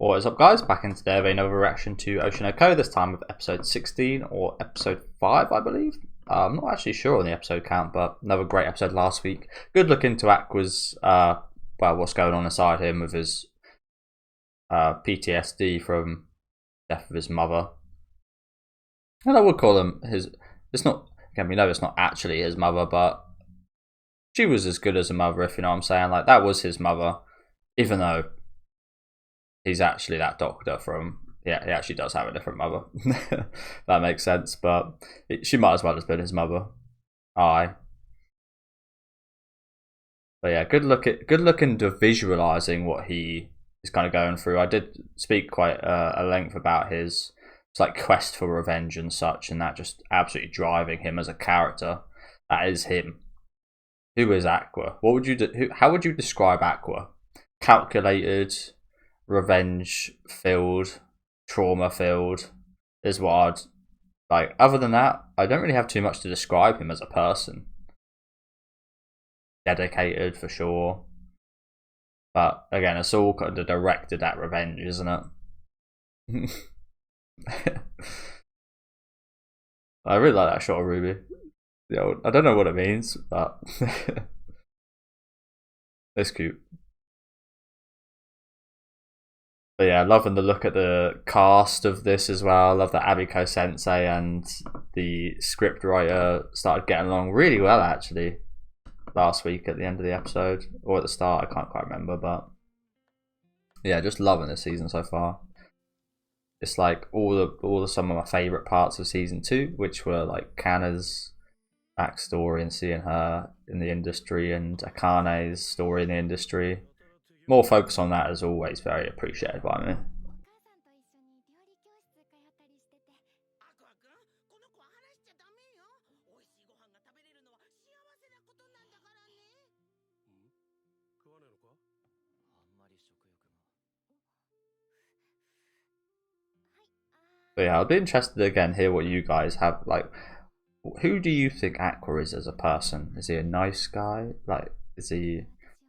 What is up, guys? Back in today with another reaction to Oshi no Ko, this time with episode 16 or episode 5, I believe. I'm not actually sure on the episode count, but another great episode last week. Good look into Aqua's, what's going on inside him with his PTSD from death of his mother. And I would call him his, it's not, again, we know it's not actually his mother, but she was as good as a mother, if you know what I'm saying. Like, that was his mother, even though he's actually that doctor from, yeah, he actually does have a different mother. That makes sense, but she might as well have been his mother. Aye. But yeah, good look into visualizing what he is kind of going through. I did speak quite a length about his like quest for revenge and such, and that just absolutely driving him as a character. That is him. Who is Aqua? What would you do? How would you describe Aqua? Calculated, revenge filled, trauma filled is what I'd like. Other than that, I don't really have too much to describe him as a person. Dedicated for sure, but again, it's all kind of directed at revenge, isn't it? I really like that shot of Ruby. I don't know what it means, but it's cute. But yeah, loving the look at the cast of this as well. I love that Abiko Sensei and the script writer started getting along really well actually last week at the end of the episode, or at the start, I can't quite remember, but yeah, just loving this season so far. It's like some of my favourite parts of season 2, which were like Kana's backstory and seeing her in the industry, and Akane's story in the industry. More focus on that is always very appreciated by me. But yeah, I'll be interested to again hear what you guys have. Like, who do you think Aqua is as a person? Is he a nice guy? Like, is he?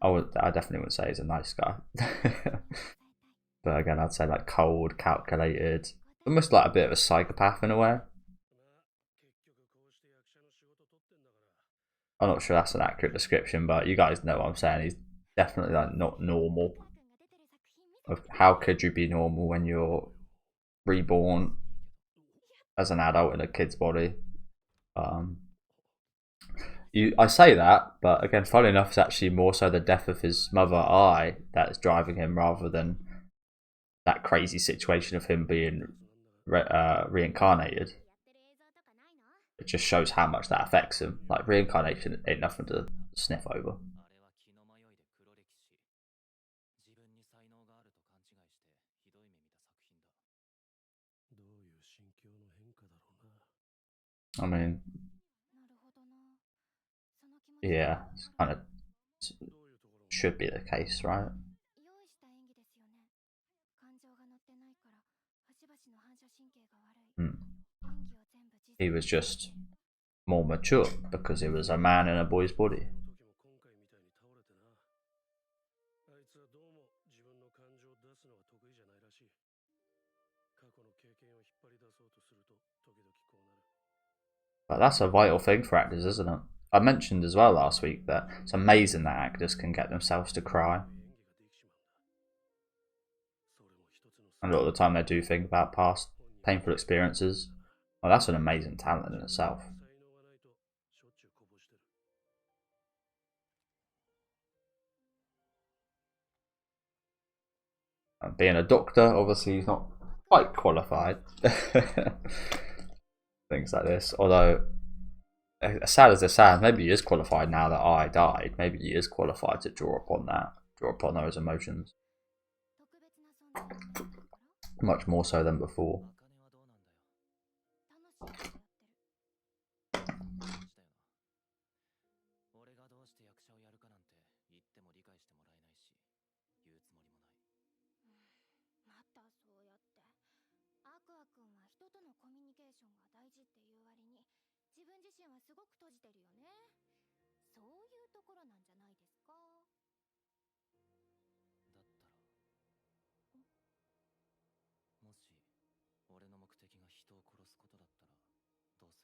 I definitely would say he's a nice guy. But again, I'd say like cold, calculated, almost like a bit of a psychopath in a way. I'm not sure that's an accurate description, but you guys know what I'm saying. He's definitely like not normal. How could you be normal when you're reborn as an adult in a kid's body? I say that, but again, funny enough, it's actually more so the death of his mother, Ai, that is driving him rather than that crazy situation of him being reincarnated. It just shows how much that affects him. Like, reincarnation ain't nothing to sniff over. I mean, yeah, it's kind of should be the case, right? He was just more mature because he was a man in a boy's body. But that's a vital thing for actors, isn't it? I mentioned as well last week that it's amazing that actors can get themselves to cry. And a lot of the time they do think about past painful experiences. Well, that's an amazing talent in itself. And being a doctor, obviously he's not quite qualified. Things like this. Although, as sad as it sounds, maybe he is qualified now that I died. Maybe he is qualified to draw upon that, draw upon those emotions. Much more so than before.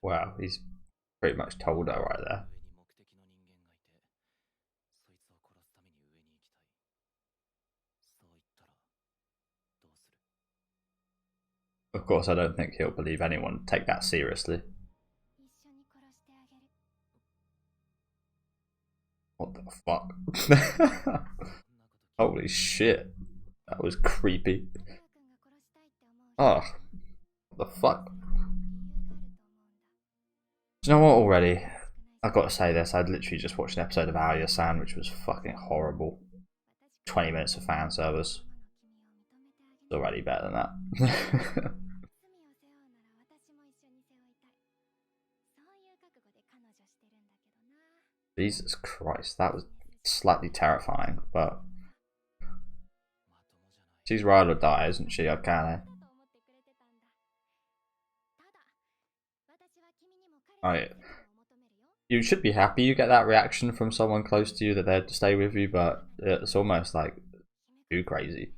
Wow, he's pretty much told her right there. Of course, I don't think he'll believe anyone take that seriously. What the fuck? Holy shit. That was creepy. Oh, what the fuck? Do you know what already? I've got to say this, I'd literally just watched an episode of Aoya-san, which was fucking horrible. 20 minutes of fan service. It's already better than that. Jesus Christ, that was slightly terrifying, but she's ride or die, isn't she, Akane? Alright. You should be happy you get that reaction from someone close to you that they're to stay with you, but it's almost like too crazy.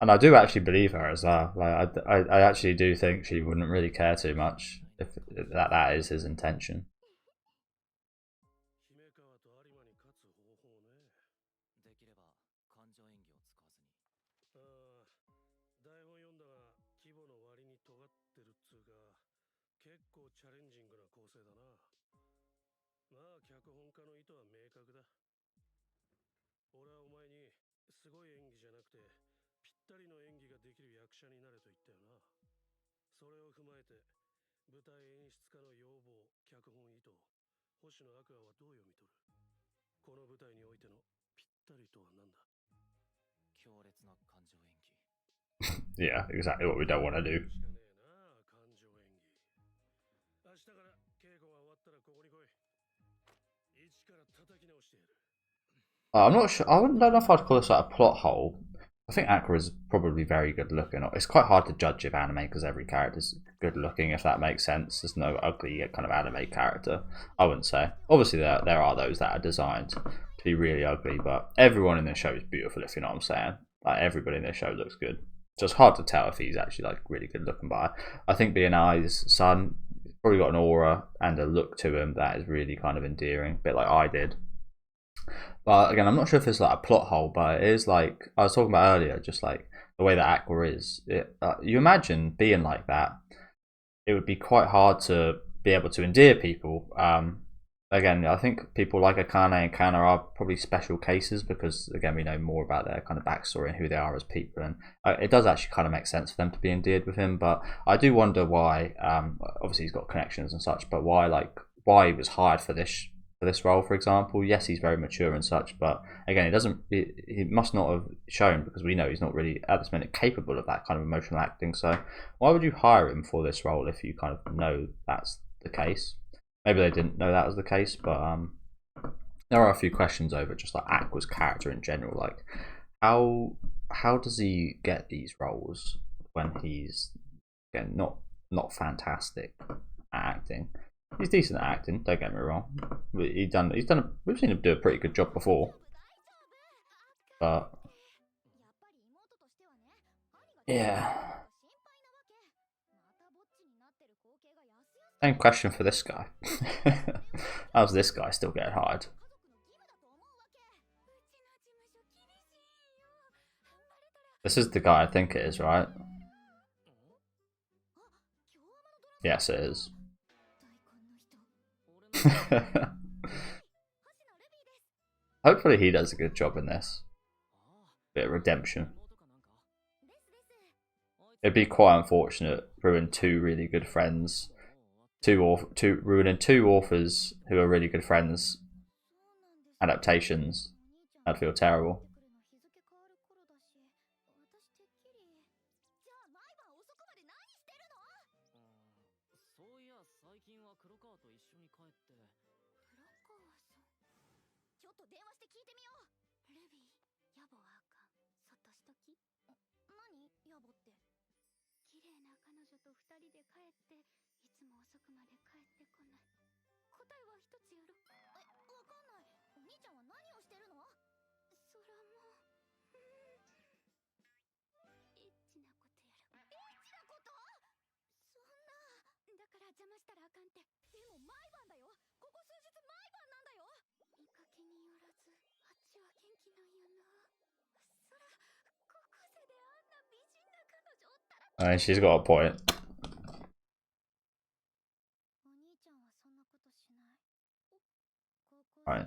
And I do actually believe her as well. Like I actually do think she wouldn't really care too much if that is his intention. Yeah, exactly what we don't want to do. I'm not sure. I don't know if I'd call this like a plot hole. I think Aqua is probably very good looking. It's quite hard to judge of anime because every character's good looking, if that makes sense. There's no ugly kind of anime character, I wouldn't say. Obviously, there are those that are designed to be really ugly, but everyone in the show is beautiful, if you know what I'm saying. Like, everybody in the show looks good. So it's hard to tell if he's actually like really good looking, but I think BNI's son probably got an aura and a look to him that is really kind of endearing, a bit like I did. But again, I'm not sure if it's like a plot hole, but it is like I was talking about earlier, just like the way that Aqua is. You imagine being like that, it would be quite hard to be able to endear people. Again, I think people like Akane and Kana are probably special cases because, again, we know more about their kind of backstory and who they are as people, and it does actually kind of make sense for them to be endeared with him. But I do wonder why. Obviously, he's got connections and such, but why he was hired for this role, for example. Yes, he's very mature and such, but again, he must not have shown, because we know he's not really at this minute capable of that kind of emotional acting. So why would you hire him for this role if you kind of know that's the case? Maybe they didn't know that was the case, but there are a few questions over just like Aqua's character in general. Like, how does he get these roles when he's, again, not fantastic at acting? He's decent at acting, don't get me wrong. We've seen him do a pretty good job before. But yeah. Same question for this guy. How's this guy still getting hired? This is the guy I think it is, right? Yes, it is. Hopefully he does a good job in this. Bit of redemption. It'd be quite unfortunate ruining two really good friends, ruining two authors who are really good friends. Adaptations. I'd feel terrible. I mean, she's got a point. Right.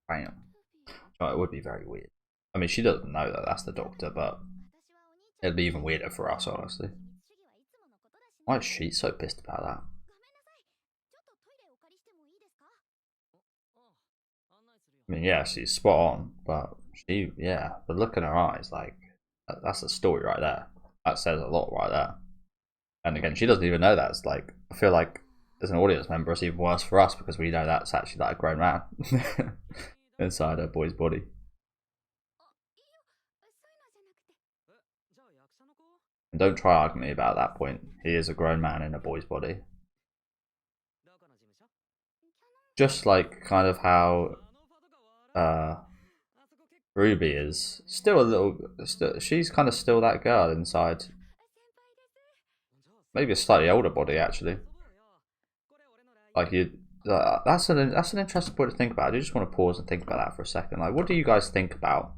Bam. Oh, it would be very weird. I mean, she doesn't know that that's the doctor, but it'd be even weirder for us, honestly. Why is she so pissed about that? I mean, yeah, she's spot on, but yeah, the look in her eyes, like, that's a story right there. That says a lot right there. And again, she doesn't even know that. It's like, I feel like as an audience member, it's even worse for us because we know that's actually like a grown man inside a boy's body. And don't try arguing me about that point. He is a grown man in a boy's body. Just like kind of how Ruby is still a little. She's kind of still that girl inside. Maybe a slightly older body actually. Like that's an interesting point to think about. I just want to pause and think about that for a second. Like, what do you guys think about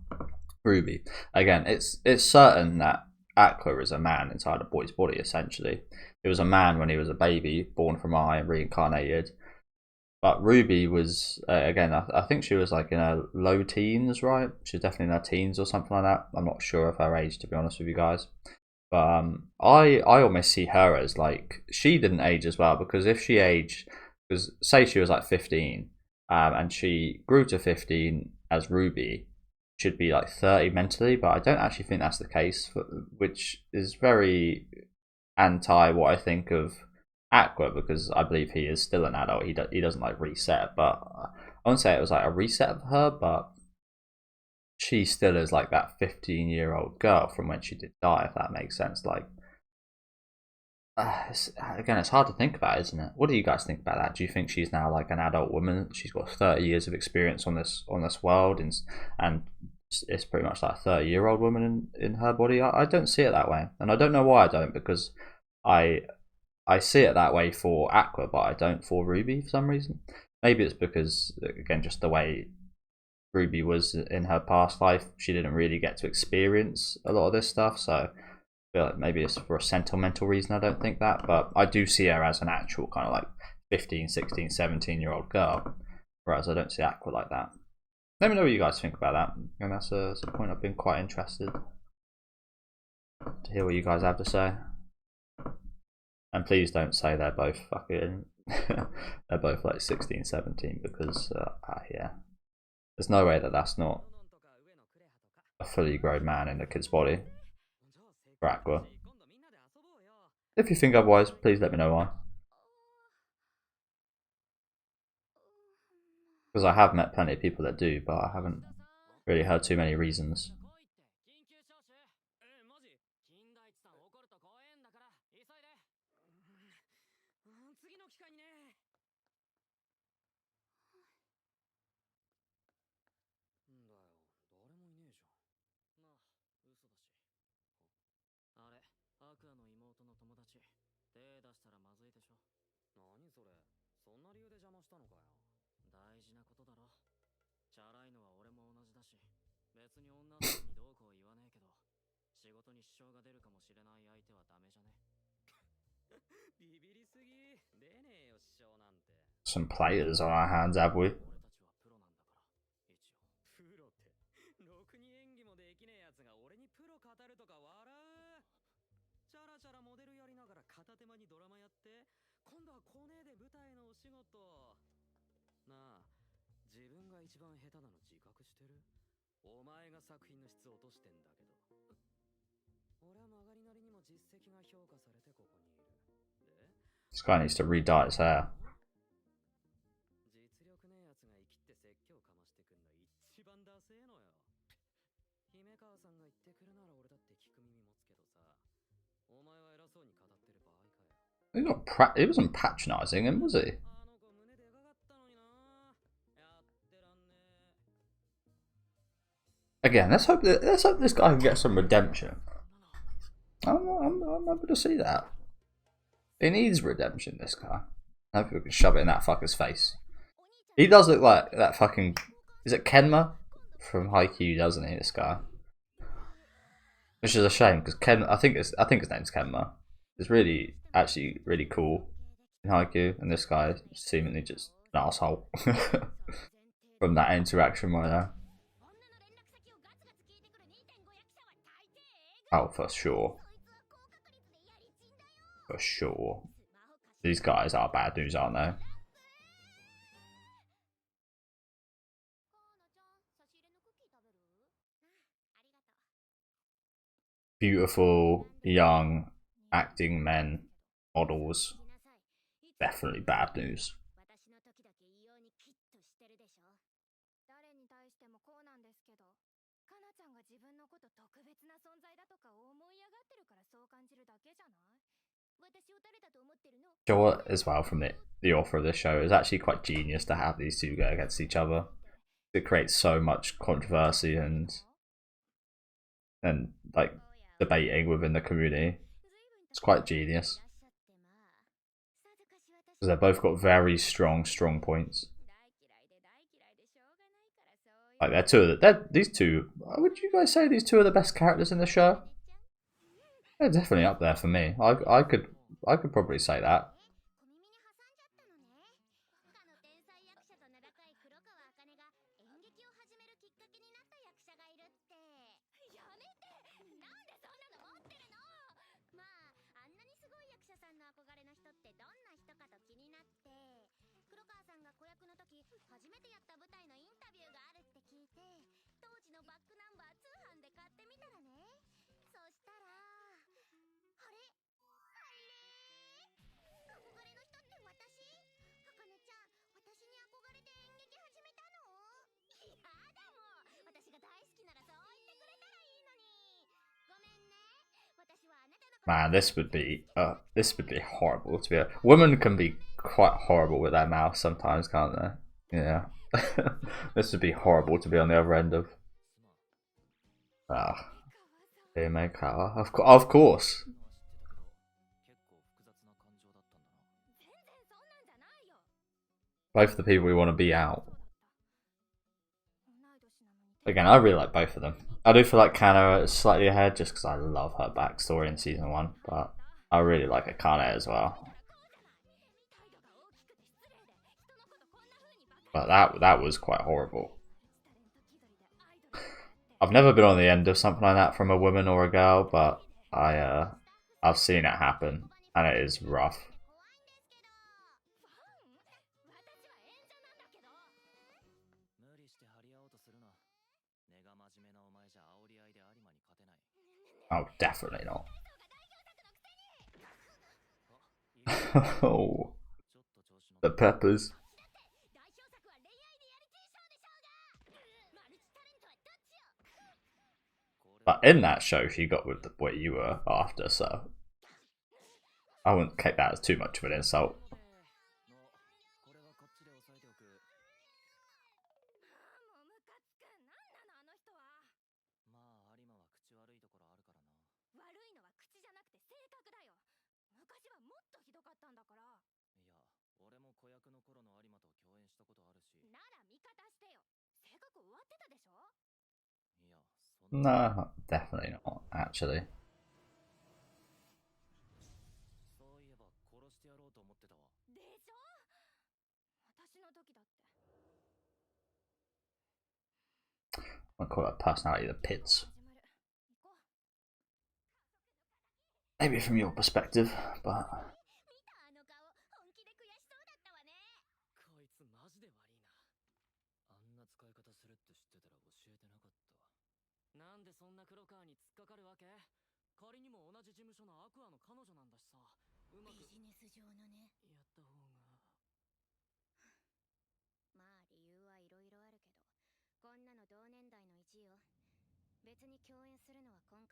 Ruby? Again, it's certain that Aqua is a man inside a boy's body. Essentially, he was a man when he was a baby, born from Eye and reincarnated. But Ruby was again. I think she was like in her low teens, right? She's definitely in her teens or something like that. I'm not sure of her age, to be honest with you guys. But I almost see her as like she didn't age as well, because if she aged, because say she was like 15, and she grew to 15 as Ruby, should be like 30 mentally. But I don't actually think that's the case, which is very anti what I think of Aqua, because I believe he is still an adult. He doesn't like reset, but I wouldn't say it was like a reset for her, but she still is like that 15-year-old girl from when she did die, if that makes sense. Like, again, it's hard to think about, isn't it? What do you guys think about that? Do you think she's now like an adult woman? She's got 30 years of experience on this world, and it's pretty much like a 30-year-old woman in her body. I don't see it that way, and I don't know why I don't, because I see it that way for Aqua, but I don't for Ruby for some reason. Maybe it's because, again, just the way Ruby was in her past life, she didn't really get to experience a lot of this stuff, so I feel like maybe it's for a sentimental reason. I don't think that, but I do see her as an actual kind of like 15, 16, 17-year-old girl, whereas I don't see Aqua like that. Let me know what you guys think about that, and that's a point I've been quite interested to hear what you guys have to say. And please don't say they're both fucking they're both like 16, 17, because yeah, there's no way that that's not a fully grown man in a kid's body for Aqua. If you think otherwise, please let me know why. Because I have met plenty of people that do, but I haven't really heard too many reasons. Some players on our hands, have we? This guy needs to re-dye his hair. he wasn't patronising him, was he? Again, let's hope this guy can get some redemption. I'm happy to see that. He needs redemption, this guy. I hope we can shove it in that fucker's face. He does look like that fucking... Is it Kenma? From Haikyuu, doesn't he, this guy? Which is a shame, because I think his name's Kenma. It's really, actually, really cool in Haikyuu, and this guy is seemingly just an asshole. From that interaction right there. Oh, for sure. For sure. These guys are bad news, aren't they? Beautiful, young, acting men, models. Definitely bad news. You know what, as well, from the author of this show, is actually quite genius to have these two go against each other. It creates so much controversy and like debating within the community. It's quite genius because they've both got very strong points. Like these two. Would you guys say these two are the best characters in the show? They're definitely up there for me. I could probably say that. Man, this would be horrible to be. Women can be quite horrible with their mouth sometimes, can't they? Yeah. This would be horrible to be on the other end of. Ah, of course. Both the people we want to be out. Again, I really like both of them. I do feel like Kana is slightly ahead just because I love her backstory in season 1, but I really like Akane as well. But that was quite horrible. I've never been on the end of something like that from a woman or a girl, but I've seen it happen, and it is rough. Oh, definitely not. Oh, the peppers. But in that show, she got with what you were after, so I wouldn't take that as too much of an insult. No, definitely not, actually. I call that personality the pits. Maybe from your perspective, but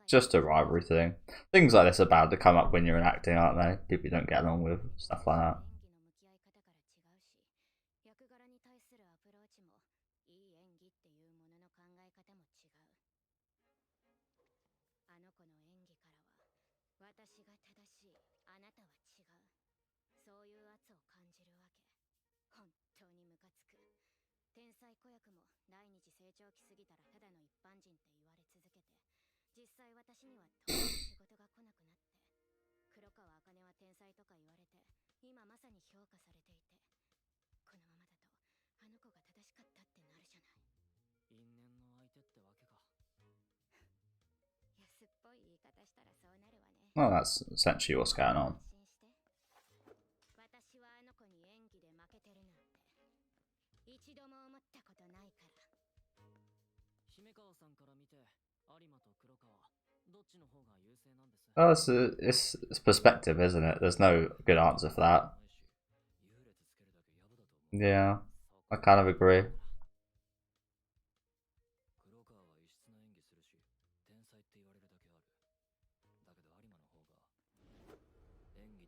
Just a rivalry thing. Things like this are bound to come up when you're in acting, aren't they? People you don't get along with, stuff like that. Well, that's essentially what's going on. Oh, it's perspective, isn't it? There's no good answer for that. Yeah, I kind of agree.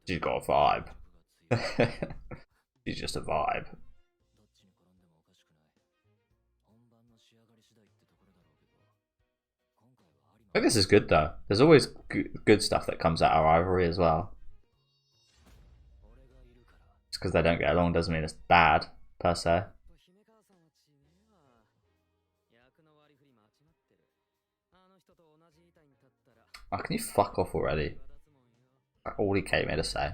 She's got a vibe. She's just a vibe. I think this is good though. There's always good stuff that comes out of rivalry as well. Just because they don't get along doesn't mean it's bad, per se. Oh, can you fuck off already? All he came here to say.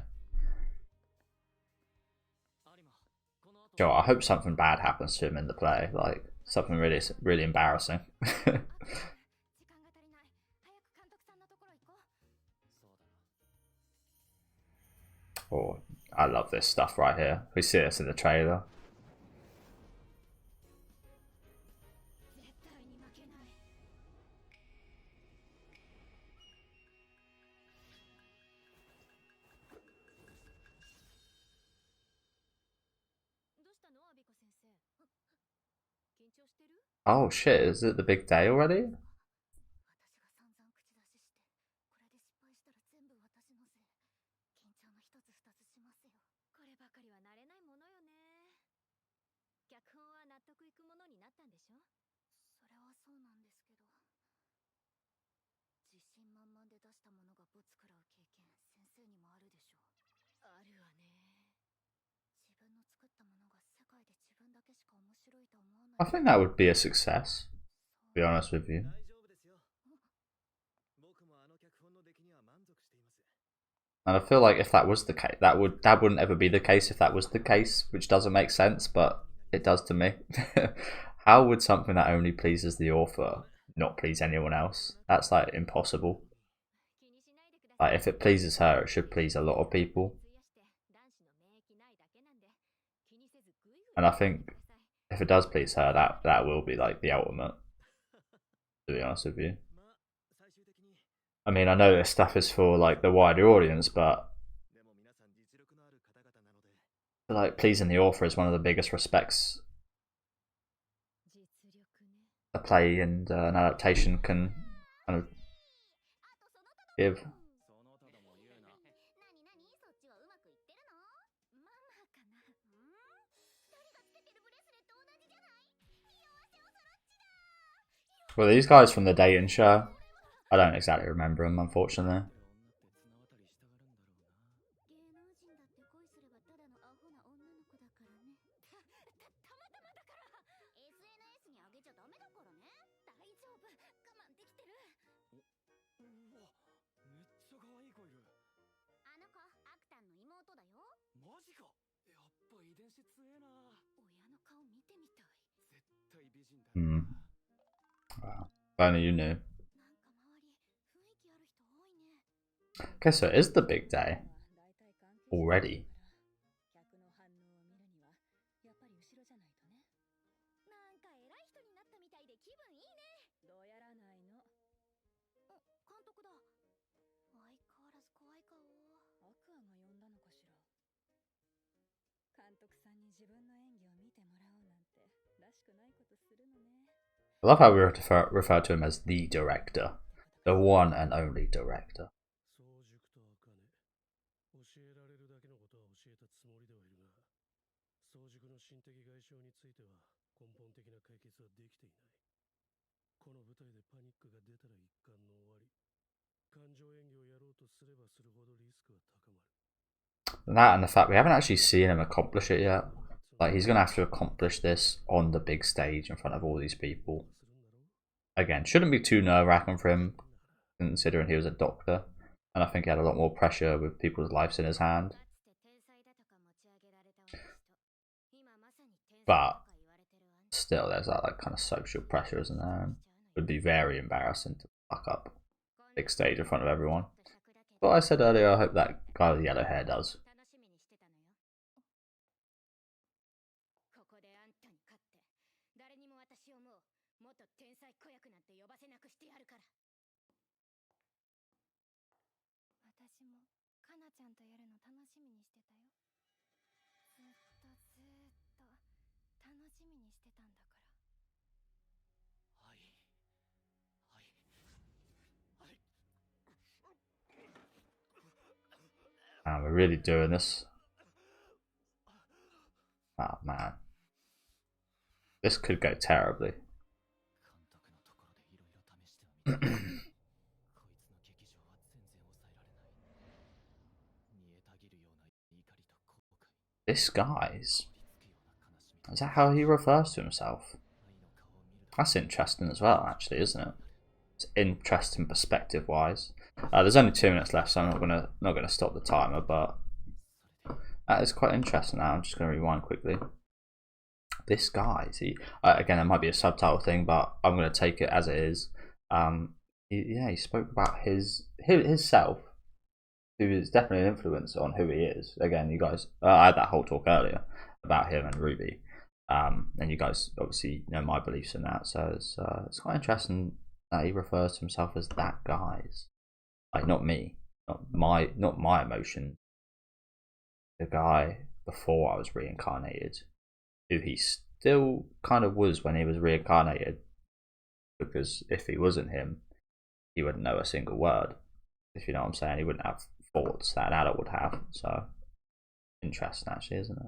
Joe, I hope something bad happens to him in the play. Like, something really embarrassing. Oh, I love this stuff right here. We see this in the trailer. Oh shit, is it the big day already? I think that would be a success, to be honest with you. And I feel like if that was the case, that wouldn't ever be the case if that was the case, which doesn't make sense, but it does to me. How would something that only pleases the author not please anyone else? That's like impossible. Like if it pleases her, it should please a lot of people. And I think if it does please her, that will be like the ultimate, to be honest with you. I mean, I know this stuff is for like the wider audience, but like pleasing the author is one of the biggest respects a play and an adaptation can kind of give. Well, these guys from the dating show, I don't exactly remember them, unfortunately. Wow. If only you knew. Okay, so it is the big day already. I love how we refer to him as the director, the one and only director. That and the fact we haven't actually seen him accomplish it yet. Like, he's going to have to accomplish this on the big stage in front of all these people. Again, shouldn't be too nerve-wracking for him, considering he was a doctor. And I think he had a lot more pressure with people's lives in his hand. But still, there's that like kind of social pressure, isn't there? And it would be very embarrassing to fuck up big stage in front of everyone. But I said earlier, I hope that guy with yellow hair does. Man, we're really doing this. Oh man, this could go terribly. Disguise? Is that how he refers to himself? That's interesting as well, actually, isn't it? It's interesting perspective-wise. There's only 2 minutes left, so I'm not gonna stop the timer, but that is quite interesting. Now I'm just gonna rewind quickly. This guy, see, again, it might be a subtitle thing, but I'm gonna take it as it is. He spoke about his self, who is definitely an influence on who he is. Again, you guys, I had that whole talk earlier about him and Ruby, and you guys obviously know my beliefs in that. So it's quite interesting that he refers to himself as that guy's. Like, not me, not my emotion. The guy before I was reincarnated, who he still kind of was when he was reincarnated, because if he wasn't him, he wouldn't know a single word. If you know what I'm saying, he wouldn't have thoughts that an adult would have. So interesting, actually, isn't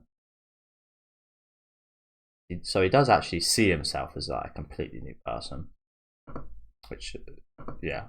it? So he does actually see himself as like a completely new person, which, yeah.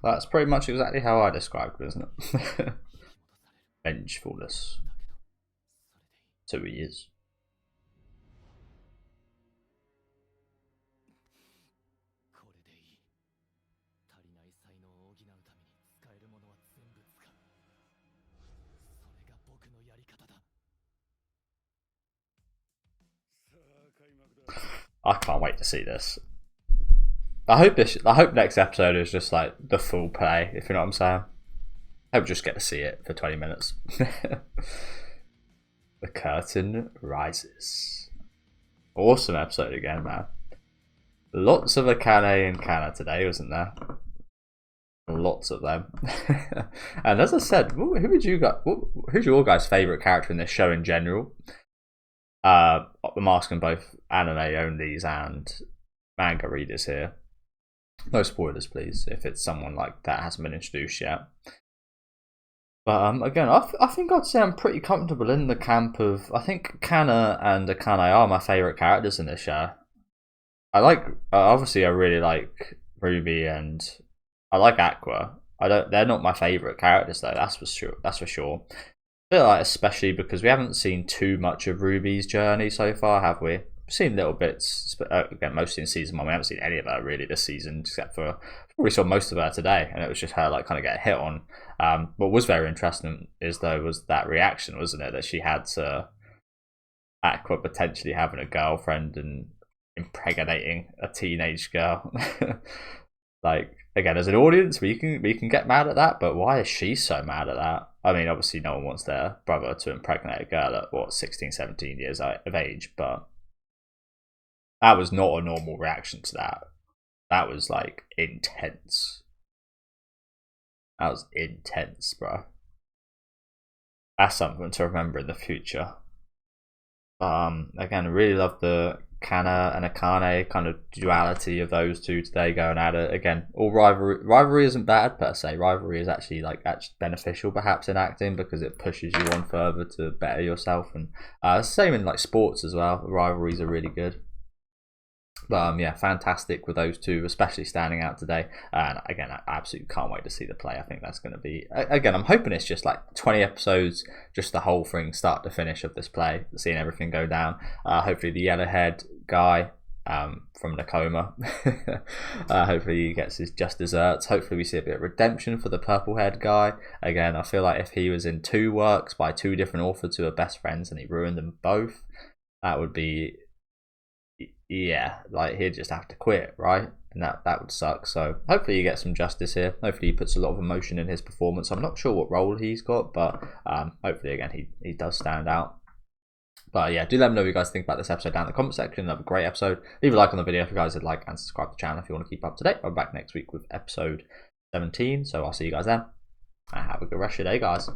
That's pretty much exactly how I described it, isn't it? Vengefulness. So he is. I can't wait to see this. I hope next episode is just like the full play, if you know what I'm saying. I hope we just get to see it for 20 minutes. The curtain rises. Awesome episode again, man. Lots of Akane and Kana today, wasn't there? Lots of them. And as I said, who's your guys' favourite character in this show in general? I'm asking both anime onlys and manga readers here. No spoilers, please, if it's someone like that hasn't been introduced yet. But again, I think I'd say I'm pretty comfortable in the camp of, I think Kana and Akane are my favourite characters in this show. I like, obviously I really like Ruby and I like Aqua. They're not my favourite characters though, that's for sure. I feel like, especially because we haven't seen too much of Ruby's journey so far, have we? We've seen little bits, again, mostly in season 1. We haven't seen any of her really this season, except for we saw most of her today, and it was just her like kind of get hit on. What was very interesting was that reaction, wasn't it, that she had to Aqua potentially having a girlfriend and impregnating a teenage girl. Like, again, as an audience, we can get mad at that, but why is she so mad at that? I mean, obviously no one wants their brother to impregnate a girl at, what, 16, 17 years of age, but that was not a normal reaction to that. That was, like, intense. That was intense, bro. That's something to remember in the future. Again, really love the Kana and Akane kind of duality of those two today going at it. Again, all rivalry isn't bad per se. Rivalry is actually beneficial perhaps in acting because it pushes you on further to better yourself, and same in like sports as well. Rivalries are really good. But yeah, fantastic with those two, especially standing out today. And again, I absolutely can't wait to see the play. I think that's going to be, again, I'm hoping it's just like 20 episodes, just the whole thing start to finish of this play, seeing everything go down. Hopefully the yellow-haired guy from Nakoma, hopefully he gets his just desserts. Hopefully we see a bit of redemption for the purple-haired guy. Again, I feel like if he was in 2 works by 2 different authors who are best friends and he ruined them both, that would be... yeah, like he'd just have to quit, right? And that would suck. So hopefully he gets some justice here. Hopefully he puts a lot of emotion in his performance. I'm not sure what role he's got, but hopefully again he does stand out. But yeah, do let me know what you guys think about this episode down in the comment section. Another great episode. Leave a like on the video if you guys would like, and subscribe to the channel if you want to keep up to date. I'll be back next week with episode 17. So I'll see you guys then. And have a good rest of your day, guys.